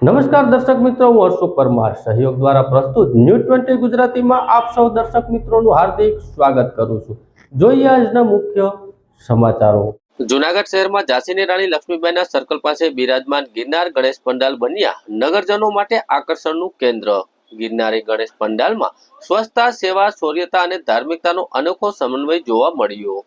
નમસ્કાર દર્શક મિત્રો, હું અશોક પરમાર સહયોગ દ્વારા પ્રસ્તુત ન્યૂઝ 20 ગુજરાતીમાં આપ સૌ દર્શક મિત્રોનું હાર્દિક સ્વાગત કરું છું। જોઈએ આજના મુખ્ય સમાચારો। જૂનાગઢ શહેરમાં ઝાંસીની રાણી લક્ષ્મીબાઈના સર્કલ પાસે બિરાજમાન ગિરનાર ગણેશ પંડાલ બન્યા નગરજનો માટે આકર્ષણનું કેન્દ્ર। ગિરનારી ગણેશ પંડાલમાં સ્વચ્છતા, સેવા, શૌર્યતા અને ધાર્મિકતાનો અનોખો સમન્વય જોવા મળ્યો।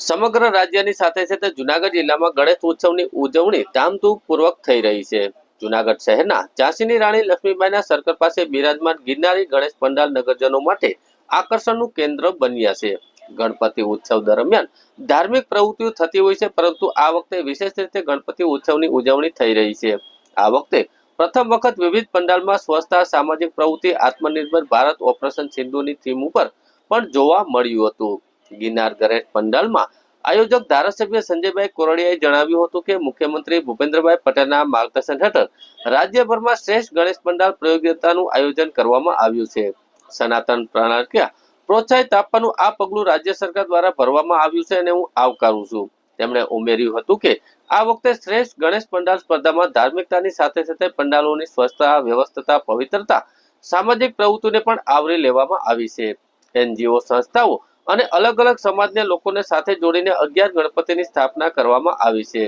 સમગ્ર રાજ્યની સાથે સાથે જૂનાગઢ જિલ્લામાં ગણેશ ઉત્સવની ઉજવણી ધામધૂમપૂર્વક થઈ રહી છે। જૂનાગઢ શહેરના ઝાંસીની રાણી લક્ષ્મીબાઈના સર્કલ પાસે બિરાજમાન ગિરનારી ગણેશ પંડાલ નગરજનો માટે આકર્ષણનું કેન્દ્ર બન્યા છે। ગણપતિ ઉત્સવ દરમિયાન ધાર્મિક પ્રવૃત્તિઓ થતી હોય છે, પરંતુ આ વખતે વિશેષ રીતે ગણપતિ ઉત્સવની ઉજવણી થઈ રહી છે। આ વખતે પ્રથમ વખત વિવિધ પંડાલમાં સ્વચ્છતા, સામાજિક પ્રવૃત્તિ, આત્મનિર્ભર ભારત, ઓપરેશન સિંધુની થીમ ઉપર પણ જોવા મળ્યું હતું। ગિરનાર ગણેશ પંડાલમાં આયોજક ધારાસભ્ય સંજયભાઈ કોરડિયાએ જણાવ્યું હતું કે મુખ્યમંત્રી ભૂપેન્દ્રભાઈ પટેલના માર્ગદર્શન હેઠળ રાજ્યભરમાં શ્રેષ્ઠ ગણેશ પંડાલ પ્રયોગિતાનું આયોજન કરવામાં આવ્યું છે। સનાતન પ્રણાલિકા પ્રોત્સાહિત આપવાનું આ પગલું રાજ્ય સરકાર દ્વારા ભરવામાં આવ્યું છે અને હું આવકારું છું। તેમણે ઉમેર્યું હતું કે આ વખતે શ્રેષ્ઠ ગણેશ પંડાલ સ્પર્ધામાં ધાર્મિકતાની સાથે સાથે પંડાલોની સ્વચ્છતા, વ્યવસ્થા, પવિત્રતા, સામાજિક પ્રવૃત્તિઓને પણ આવરી લેવામાં આવી છે। એનજીઓ સંસ્થાઓ અને અલગ અલગ સમાજના લોકોને સાથે જોડીને 11 ગણપતિની સ્થાપના કરવામાં આવી છે।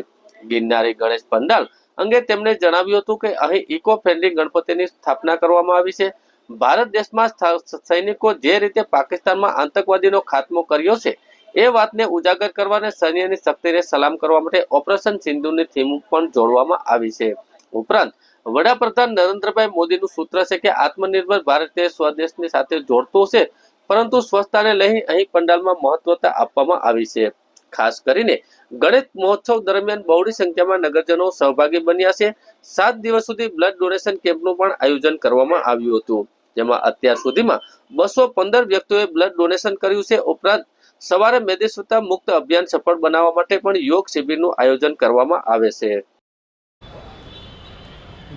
ગિરનારી ગણેશ પંડાલ અંગે તેમણે જણાવ્યું હતું કે અહીં ઇકો ફ્રેન્ડલી ગણપતિની સ્થાપના કરવામાં આવી છે। ભારત દેશમાં સૈનિકો જે રીતે પાકિસ્તાનમાં આતંકવાદીનો ખાત્મો કર્યો છે એ વાતને ઉજાગર કરવા અને સૈન્યની શક્તિને સલામ કરવા માટે ઓપરેશન સિંધુની થીમ પણ જોડવામાં આવી છે। ઉપરાંત વડાપ્રધાન નરેન્દ્રભાઈ મોદીનું સૂત્ર છે કે આત્મનિર્ભર ભારત તે સ્વદેશની સાથે જોડતું છે, પરંતુ સ્વચ્છતાને લઈ અહીં પંડાલમાં મહત્વતા આપવામાં આવી છે। ખાસ કરીને ગણેશ મહોત્સવ દરમિયાન બહોળી સંખ્યામાં નગરજનો સહભાગી બન્યા છે। 7 દિવસ સુધી બ્લડ ડોનેશન કેમ્પનું પણ આયોજન કરવામાં આવ્યું હતું, જેમાં અત્યાર સુધીમાં 215 વ્યક્તિઓએ બ્લડ ડોનેશન કર્યું છે। ઉપરાંત સવારે મેદેસ્વતા મુક્ત અભિયાન સફળ બનાવવા માટે પણ યોગ શિબિરનું આયોજન કરવામાં આવે છે।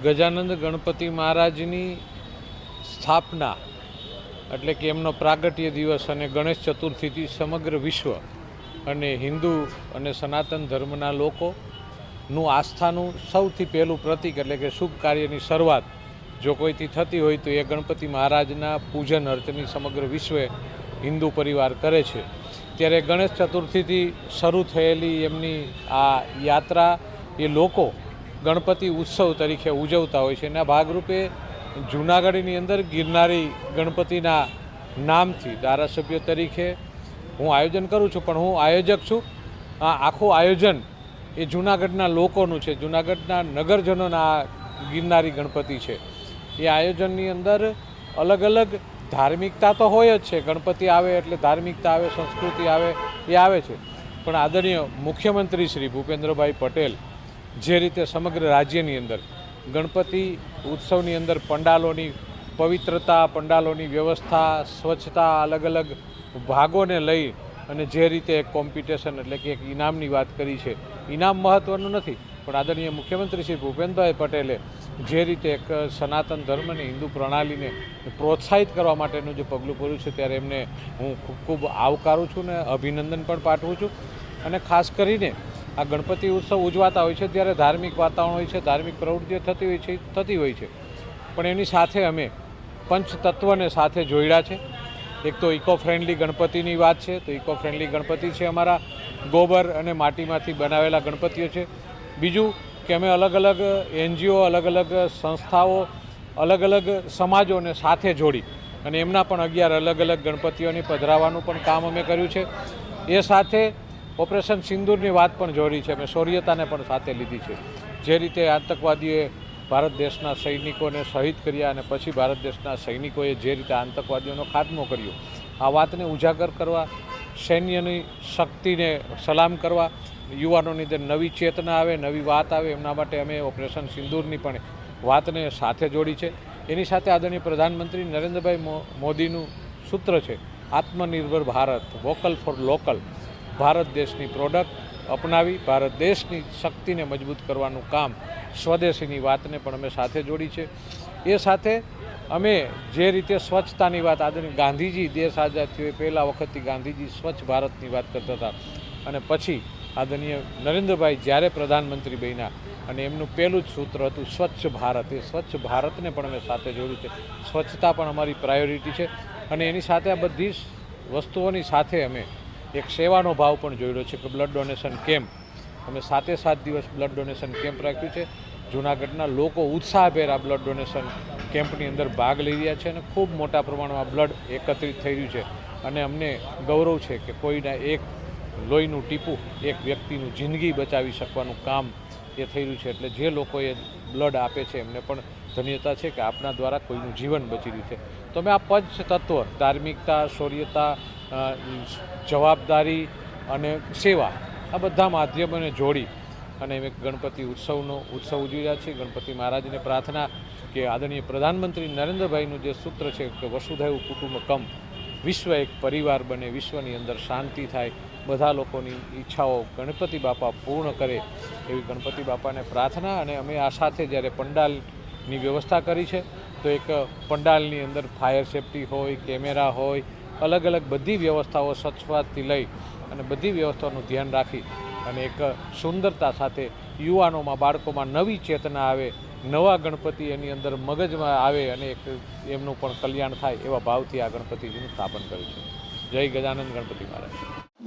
ગજાનંદ ગણપતિ મહારાજની સ્થાપના એટલે કે એમનો પ્રાગટ્ય દિવસ અને ગણેશ ચતુર્થીથી સમગ્ર વિશ્વ અને હિન્દુ અને સનાતન ધર્મના લોકોનું આસ્થાનું સૌથી પહેલું પ્રતીક એટલે કે શુભ કાર્યની શરૂઆત જો કોઈથી થતી હોય તો એ ગણપતિ મહારાજના પૂજન અર્ચની સમગ્ર વિશ્વે હિન્દુ પરિવાર કરે છે। ત્યારે ગણેશ ચતુર્થીથી શરૂ થયેલી એમની આ યાત્રા એ લોકો ગણપતિ ઉત્સવ તરીકે ઉજવતા હોય છે। એના ભાગરૂપે જૂનાગઢની અંદર ગિરનારી ગણપતિના નામથી ધારાસભ્ય તરીકે હું આયોજન કરું છું, પણ હું આયોજક છું। આ આખું આયોજન એ જૂનાગઢના લોકોનું છે, જૂનાગઢના નગરજનોના ગિરનારી ગણપતિ છે। એ આયોજનની અંદર અલગ અલગ ધાર્મિકતા તો હોય જ છે, ગણપતિ આવે એટલે ધાર્મિકતા આવે, સંસ્કૃતિ આવે, એ આવે છે, પણ આદરણીય મુખ્યમંત્રી શ્રી ભૂપેન્દ્રભાઈ પટેલ જે રીતે સમગ્ર રાજ્યની અંદર ગણપતિ ઉત્સવની અંદર પંડાલોની પવિત્રતા, પંડાલોની વ્યવસ્થા, સ્વચ્છતા, અલગ અલગ ભાગોને લઈ અને જે રીતે એક કોમ્પિટિશન એટલે કે એક ઇનામની વાત કરી છે, ઇનામ મહત્ત્વનું નથી, પણ આદરણીય મુખ્યમંત્રી શ્રી ભૂપેન્દ્રભાઈ પટેલે જે રીતે એક સનાતન ધર્મને, હિન્દુ પ્રણાલીને પ્રોત્સાહિત કરવા માટેનું જે પગલું ભર્યું છે, ત્યારે એમને હું ખૂબ ખૂબ આવકારું છું ને અભિનંદન પણ પાઠવું છું। અને ખાસ કરીને આ ગણપતિ ઉત્સવ ઉજવાતા હોય છે ત્યારે ધાર્મિક વાતાવરણ હોય છે, ધાર્મિક પ્રવૃત્તિઓ થતી હોય છે, પણ એની સાથે અમે પંચતત્વને સાથે જોડ્યા છે। એક તો ઇકો ફ્રેન્ડલી ગણપતિની વાત છે, તો ઇકો ફ્રેન્ડલી ગણપતિ છે અમારા ગોબર અને માટીમાંથી બનાવેલા ગણપતિઓ છે। બીજું કે અમે અલગ અલગ એનજીઓ, અલગ અલગ સંસ્થાઓ, અલગ અલગ સમાજોને સાથે જોડી અને એમના પણ 11 અલગ અલગ ગણપતિઓની પધરાવવાનું પણ કામ અમે કર્યું છે। એ સાથે ઓપરેશન સિંદૂરની વાત પણ જોડી છે, અમે શૌર્યતાને પણ સાથે લીધી છે। જે રીતે આતંકવાદીઓએ ભારત દેશના સૈનિકોને શહીદ કર્યા અને પછી ભારત દેશના સૈનિકોએ જે રીતે આતંકવાદીઓનો ખાત્મો કર્યો, આ વાતને ઉજાગર કરવા, સૈન્યની શક્તિને સલામ કરવા, યુવાનોની અંદર નવી ચેતના આવે, નવી વાત આવે, એમના માટે અમે ઓપરેશન સિંદૂરની પણ વાતને સાથે જોડી છે। એની સાથે આદરણીય પ્રધાનમંત્રી નરેન્દ્રભાઈ મોદીનું સૂત્ર છે આત્મનિર્ભર Bharat, vocal for local. Bharat દેશની પ્રોડક્ટ અપનાવી ભારત દેશની શક્તિને મજબૂત કરવાનું કામ, સ્વદેશીની વાતને પણ અમે સાથે જોડી છે। એ સાથે અમે જે રીતે સ્વચ્છતાની વાત આદરણીય ગાંધીજી દેશ આઝાદ થયો પહેલા વખતથી ગાંધીજી સ્વચ્છ ભારતની વાત કરતા હતા અને પછી આદરણીય નરેન્દ્રભાઈ જ્યારે પ્રધાનમંત્રી બન્યા અને એમનું પહેલું જ સૂત્ર હતું સ્વચ્છ ભારત. એ સ્વચ્છ ભારતને પણ અમે સાથે જોડ્યું છે. સ્વચ્છતા પણ અમારી પ્રાયોરિટી છે અને એની સાથે આ બધી વસ્તુઓની સાથે અમે એક સેવાનો ભાવ પણ જોડ્યો છે કે બ્લડ ડોનેશન કેમ્પ. અમે 7 દિવસ બ્લડ ડોનેશન કેમ્પ રાખ્યું છે. જૂનાગઢના લોકો ઉત્સાહભેર આ બ્લડ ડોનેશન કેમ્પની અંદર ભાગ લઈ રહ્યા છે અને ખૂબ મોટા પ્રમાણમાં બ્લડ એકત્રિત થઈ રહ્યું છે અને અમને ગૌરવ છે કે કોઈના એક લોહીનું ટીપું એક વ્યક્તિનું જિંદગી બચાવી શકવાનું કામ એ થઈ રહ્યું છે. એટલે જે લોકોએ બ્લડ આપે છે એમને પણ ધન્યતા છે કે આપણા દ્વારા કોઈનું જીવન બચી રહ્યું છે. તો અમે આ પંચ તત્વ ધાર્મિકતા, શૌર્યતા, જવાબદારી અને સેવા આ બધા માધ્યમોને જોડી અને એક ગણપતિ ઉત્સવ ઉજવી રહ્યા છીએ. ગણપતિ મહારાજને પ્રાર્થના કે આદરણીય પ્રધાનમંત્રી નરેન્દ્રભાઈનું જે સૂત્ર છે કે વસુધૈવ કુટુંબકમ, વિશ્વ એક પરિવાર બને, વિશ્વની અંદર શાંતિ થાય, બધા લોકોની ઈચ્છાઓ ગણપતિ બાપા પૂર્ણ કરે એવી ગણપતિ બાપાને પ્રાર્થના. અને અમે આ સાથે જ્યારે પંડાલની વ્યવસ્થા કરી છે તો એક પંડાલની અંદર ફાયર સેફટી હોય, કેમેરા હોય, અલગ અલગ બધી વ્યવસ્થાઓ સ્વચ્છતાથી લઈ અને બધી વ્યવસ્થાઓનું ધ્યાન રાખી અને એક સુંદરતા સાથે યુવાનોમાં, બાળકોમાં નવી ચેતના આવે, નવા ગણપતિ એની અંદર મગજમાં આવે અને એક એમનું પણ કલ્યાણ થાય એવા ભાવથી આ ગણપતિજીનું સ્થાપન કર્યું છે. જય ગજાનંદ ગણપતિ મહારાજ.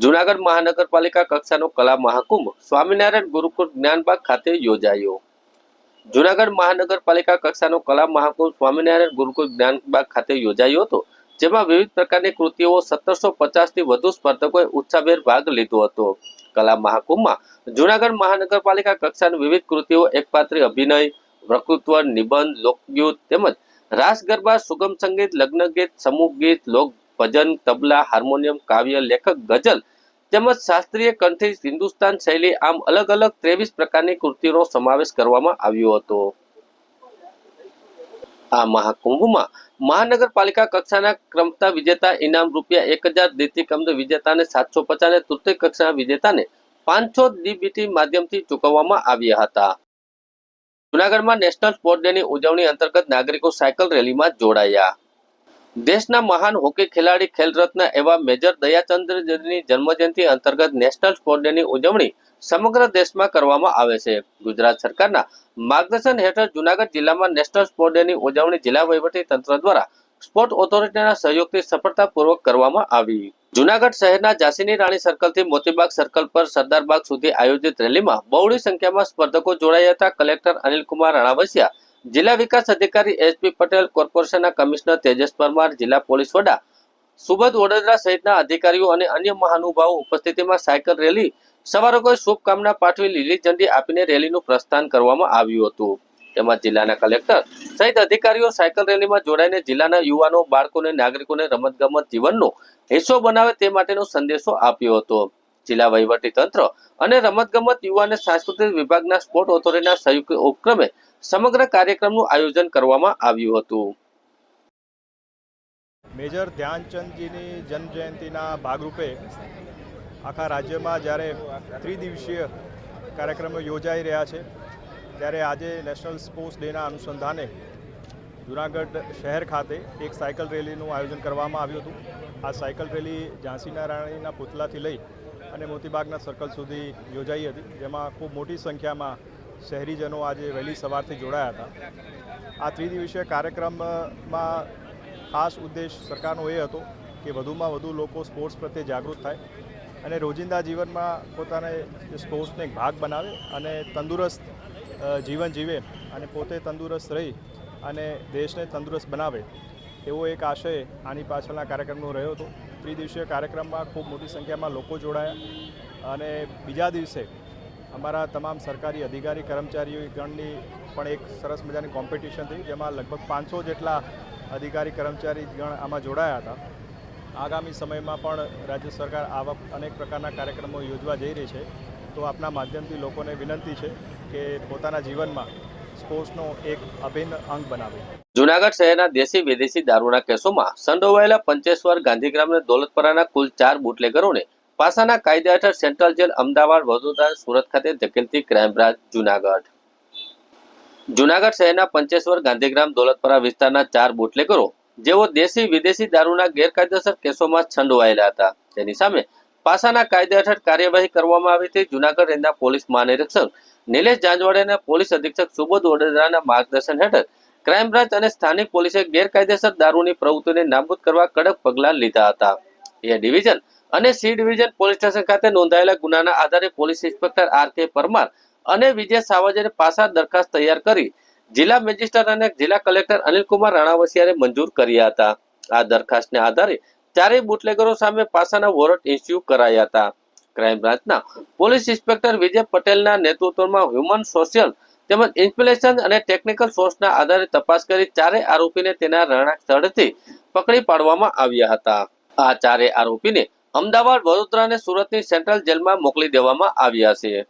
જૂનાગઢ મહાનગરપાલિકા કક્ષાનો કલા મહાકુંભ સ્વામિનારાયણ ગુરુકુળ જ્ઞાનબાગ ખાતે યોજાયો. જૂનાગઢ મહાનગરપાલિકા કક્ષાનો કલા મહાકુંભ સ્વામિનારાયણ ગુરુકુળ જ્ઞાનબાગ ખાતે યોજાયો હતો, જેમાં વિવિધ પ્રકારની કૃતિઓ 1750થી વધુ સ્પર્ધકોએ ઉત્સાહભેર ભાગ લીધો હતો. કલા મહાકુંભમાં જૂનાગઢ મહાનગરપાલિકા કક્ષાની વિવિધ કૃતિઓ એકપાત્રી અભિનય, વક્તૃત્વ, નિબંધ, લોકગીત તેમજ રાસ ગરબા, સુગમ સંગીત, લગ્ન ગીત, સમૂહ ગીત, લોક ભજન, તબલા, હાર્મોનિયમ, કાવ્ય, લેખક, ગઝલ તેમજ શાસ્ત્રીય કંઠી, હિન્દુસ્તાન શૈલી આમ અલગ અલગ 23 પ્રકારની કૃતિઓનો સમાવેશ કરવામાં આવ્યો હતો. આ મહાકુંભમાં મહાનગરપાલિકા કક્ષાના ક્રમતા વિજેતા ઇનામ ₹1000, દ્વિતીય ક્રમ વિજેતાને 750 અને તૃતીય કક્ષાના વિજેતાને 500 ડીબીટી માધ્યમથી ચૂકવવામાં આવ્યા હતા. જૂનાગઢમાં નેશનલ સ્પોર્ટ ડેની ઉજવણી અંતર્ગત નાગરિકો સાયકલ રેલીમાં જોડાયા. દેશના મહાન હોકી ખેલાડી, ખેલરત્ન એવા મેજર દયાચંદ્રની જન્મજયંતિ અંતર્ગત નેશનલ સ્પોર્ટ ડેની ઉજવણી સમગ્ર દેશમાં કરવામાં આવે છે. ગુજરાત સરકારના માર્ગદર્શન હેઠળ જૂનાગઢ જિલ્લામાં નેશનલ સ્પોર્ટ ડેની ઉજવણી જિલ્લા વહીવટી તંત્ર દ્વારા સ્પોર્ટ ઓથોરિટીના સહયોગથી સફળતાપૂર્વક કરવામાં આવી. જૂનાગઢ શહેરના ઝાંસીની રાણી સર્કલથી મોતીબાગ સર્કલ પર સરદારબાગ સુધી આયોજિત રેલીમાં બહોળી સંખ્યામાં સ્પર્ધકો જોડાયા હતા. કલેક્ટર અનિલકુમાર રાણાવસિયા, જિલ્લા વિકાસ અધિકારી એચપી પટેલ, કોર્પોરેશનના કમિશનર તેજસ પરમાર, જિલ્લા પોલીસ વડા સુબોધ વડોદરા સહિતના અધિકારીઓ અને અન્ય મહાનુભાવો ઉપસ્થિતિમાં સાયકલ રેલી સવારોએ શુભકામના પાઠવી લીલી ઝંડી આપીને રેલીનું પ્રસ્થાન કરવામાં આવ્યું હતું. તેમાં જિલ્લાના કલેક્ટર સહિત અધિકારીઓ સાયકલ રેલીમાં જોડાઈને જિલ્લાના યુવાનો, બાળકોને, નાગરિકોને રમતગમત જીવનનો હિસ્સો બનાવે તે માટેનો સંદેશો આપ્યો હતો. જિલ્લા વહીવટી તંત્ર અને રમતગમત, યુવા અને સાંસ્કૃતિક વિભાગના સ્પોર્ટ ઓથોરિટીના સંયુક્ત ઉપક્રમે સમગ્ર કાર્યક્રમનું આયોજન કરવામાં આવ્યું હતું. મેજર ધ્યાનચંદજીની જન્મજયંતિના ભાગરૂપે આખા રાજ્યમાં જ્યારે ત્રિદિવસીય કાર્યક્રમો યોજાઈ રહ્યા છે, ત્યારે આજે નેશનલ સ્પોર્ટ્સ ડેના અનુસંધાને જૂનાગઢ શહેર ખાતે એક સાયકલ રેલીનું આયોજન કરવામાં આવ્યું હતું. આ સાયકલ રેલી ઝાંસીના રાણીના પુતલાથી લઈ અને મોતીબાગના સર્કલ સુધી યોજાઈ હતી, જેમાં ખૂબ મોટી સંખ્યામાં શહેરીજનો આજે વહેલી સવારથી જોડાયા હતા. આ ત્રિદિવસીય કાર્યક્રમમાં ખાસ ઉદ્દેશ સરકારનો એ હતો કે વધુમાં વધુ લોકો સ્પોર્ટ્સ પ્રત્યે જાગૃત થાય અને રોજિંદા જીવનમાં પોતાને સ્પોર્ટ્સને એક ભાગ બનાવે અને તંદુરસ્ત જીવન જીવે અને પોતે તંદુરસ્ત રહી અને દેશને તંદુરસ્ત બનાવે એવો એક આશય આની પાછળના કાર્યક્રમનો રહ્યો હતો. ત્રિદિવસીય કાર્યક્રમમાં ખૂબ મોટી સંખ્યામાં લોકો જોડાયા અને બીજા દિવસે અમારા તમામ સરકારી અધિકારી કર્મચારીગણની પણ એક સરસ મજાની કોમ્પિટિશન થઈ, જેમાં લગભગ 500 જેટલા અધિકારી કર્મચારીગણ આમાં જોડાયા હતા. આગામી સમયમાં પણ રાજ્ય સરકાર આવા અનેક પ્રકારના કાર્યક્રમો યોજવા જઈ રહી છે, તો આપના માધ્યમથી લોકોને વિનંતી છે કે પોતાના જીવનમાં સ્પોર્ટ્સનો એક અભિન્ન અંગ બનાવે. જૂનાગઢ શહેરના દેશી વિદેશી દારૂના કેસોમાં સંડોવાયેલા પંચેશ્વર, ગાંધીગ્રામ અને દોલતપરાના કુલ 4 બુટલેગરોને પાસાના કાયદા હેઠળ સેન્ટ્રલ જેલ અમદાવાદ, વડોદરા, સુરત ખાતે ધકેલતી ક્રાઇમ બ્રાન્ચ જૂનાગઢ. જૂનાગઢ શહેરના પંચેશ્વર, ગાંધીગ્રામ, દોલતપરા વિસ્તારના 4 બુટલેગરો જેઓ દેશી વિદેશી દારૂના ગેરકાયદેસર કેસોમાં સંડોવાયેલા હતા, તેની સામે પાસાના કાયદા હેઠળ કાર્યવાહી કરવામાં આવી હતી. જૂનાગઢ રેન્જના પોલીસ મહાનિરીક્ષક નિલેશ જાંજવાડિયા અને પોલીસ અધિક્ષક સુબોધ વડોદરાના માર્ગદર્શન હેઠળ ક્રાઇમ બ્રાન્ચ અને સ્થાનિક પોલીસે ગેરકાયદેસર દારૂની પ્રવૃત્તિને નાબૂદ કરવા કડક પગલાં લીધા હતા. એ ડિવિઝન અને સી ડિવિઝન પોલીસ સ્ટેશન ખાતે નોંધાયેલા ગુનાના આધારે પોલીસ ઇન્સ્પેક્ટર આર.કે. પરમાર અને વિજય સાવજને પાછા દરખાસ્ત તૈયાર કરી જિલ્લા મેજિસ્ટ્રેટ અને જિલ્લા કલેક્ટર અનિલકુમાર રાણાવસિયારે મંજૂર કર્યા હતા. આ દરખાસ્તને આધારે ચારેય બુટલેગરો સામે પાસાના વોરંટ ઇસ્યુ કરાયા હતા. ક્રાઇમ બ્રાન્ચના પોલીસ ઇન્સ્પેક્ટર વિજય પટેલના નેતૃત્વમાં હ્યુમન સોશિયલ તેમજ ઇન્સ્પેક્શન અને ટેકનિકલ સોર્સના આધારે તપાસ કરી ચારેય આરોપીને તેના રહેણાંક સ્થળેથી પકડી પાડવામાં આવ્યા હતા. આ ચારેય આરોપીને અમદાવાદ, વડોદરા અને સુરતની સેન્ટ્રલ જેલમાં મોકલી દેવામાં આવ્યા છે.